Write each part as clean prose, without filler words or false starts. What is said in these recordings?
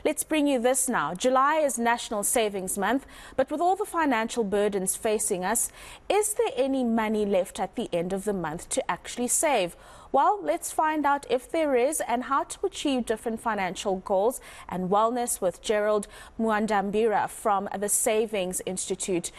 Let's bring you this now. July is National Savings Month, but with all the financial burdens facing us, is there any money left at the end of the month to actually save? Well, let's find out if there is and how to achieve different financial goals and wellness with Gerald Mwandiabira from the Savings Institute.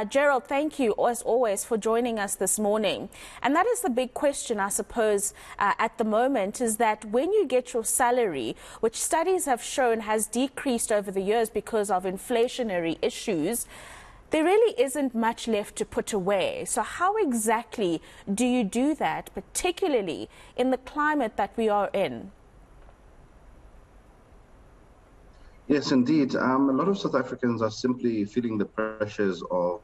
Gerald, thank you as always for joining us this morning. And that is the big question, I suppose, at the moment, is that when you get your salary, which studies have shown has decreased over the years because of inflationary issues, there really isn't much left to put away. So how exactly do you do that, particularly in the climate that we are in? Yes, indeed. A lot of South Africans are simply feeling the pressures of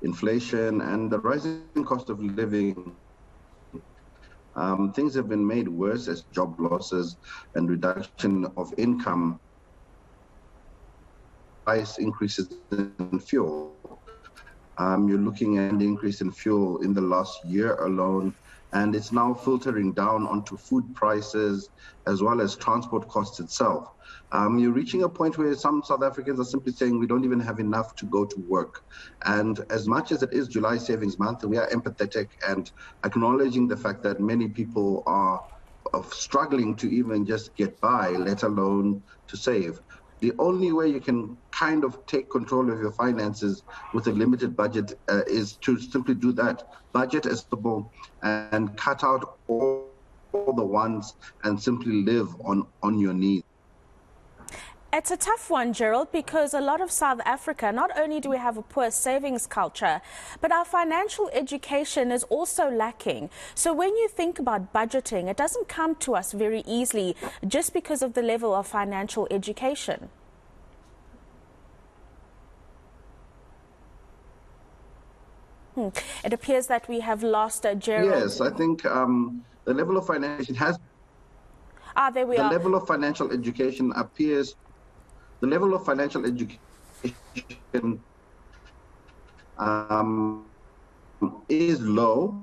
inflation and the rising cost of living. Things have been made worse as job losses and reduction of income, price increases in fuel. You're looking at an increase in fuel in the last year alone, and it's now filtering down onto food prices as well as transport costs itself. You're reaching a point where some South Africans are simply saying we don't even have enough to go to work. And as much as it is July Savings Month, we are empathetic and acknowledging the fact that many people are struggling to even just get by, let alone to save. The only way you can kind of take control of your finances with a limited budget is to simply do that. Budget as possible and cut out all the wants and simply live on your needs. It's a tough one, Gerald, because a lot of South Africa, not only do we have a poor savings culture, but our financial education is also lacking. So when you think about budgeting, it doesn't come to us very easily just because of the level of financial education. It appears that we have lost Gerald. Yes, I think the level of financial has. There we are. The level of financial education appears. The level of financial education is low,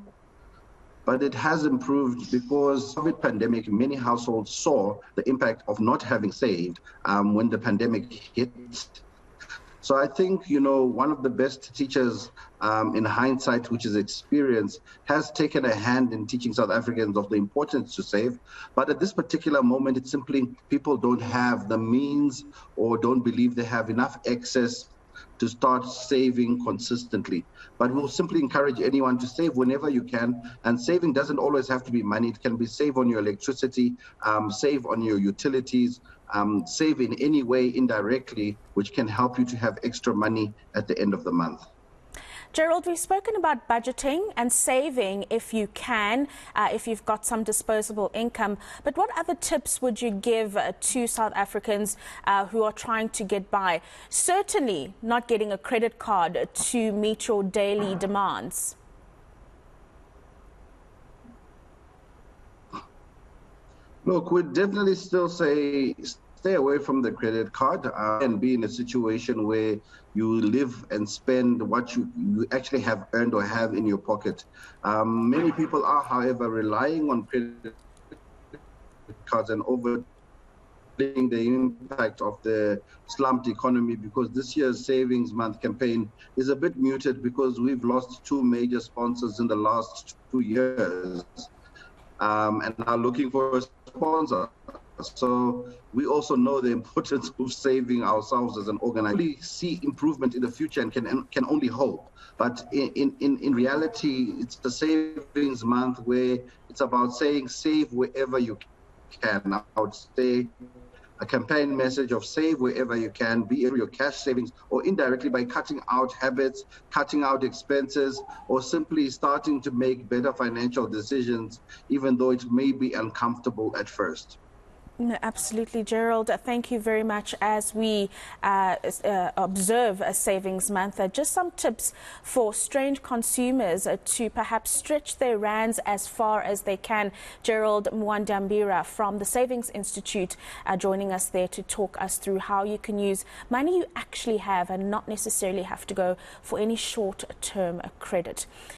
but it has improved because of the pandemic. Many households saw the impact of not having saved when the pandemic hit. So I think, one of the best teachers in hindsight, which is experience, has taken a hand in teaching South Africans of the importance to save. But at this particular moment, it's simply people don't have the means or don't believe they have enough access to start saving consistently. But we'll simply encourage anyone to save whenever you can. And saving doesn't always have to be money. It can be save on your electricity, save on your utilities, save in any way indirectly, which can help you to have extra money at the end of the month. Gerald, we've spoken about budgeting and saving if you can, if you've got some disposable income. But what other tips would you give to South Africans who are trying to get by? Certainly not getting a credit card to meet your daily demands. Look, we'd definitely still say stay away from the credit card and be in a situation where you live and spend what you actually have earned or have in your pocket. Many people are, however, relying on credit cards and overlooking the impact of the slumped economy, because this year's Savings Month campaign is a bit muted because we've lost two major sponsors in the last 2 years and are looking for a sponsor. So we also know the importance of saving ourselves as an organization. We see improvement in the future and can only hope. But in reality, it's the Savings Month where it's about saying save wherever you can. I would say a campaign message of save wherever you can, be it your cash savings or indirectly by cutting out habits, cutting out expenses, or simply starting to make better financial decisions, even though it may be uncomfortable at first. No, absolutely, Gerald. Thank you very much. As we observe a Savings Month, just some tips for strained consumers to perhaps stretch their rands as far as they can. Gerald Mwandiabira from the Savings Institute joining us there to talk us through how you can use money you actually have and not necessarily have to go for any short-term credit.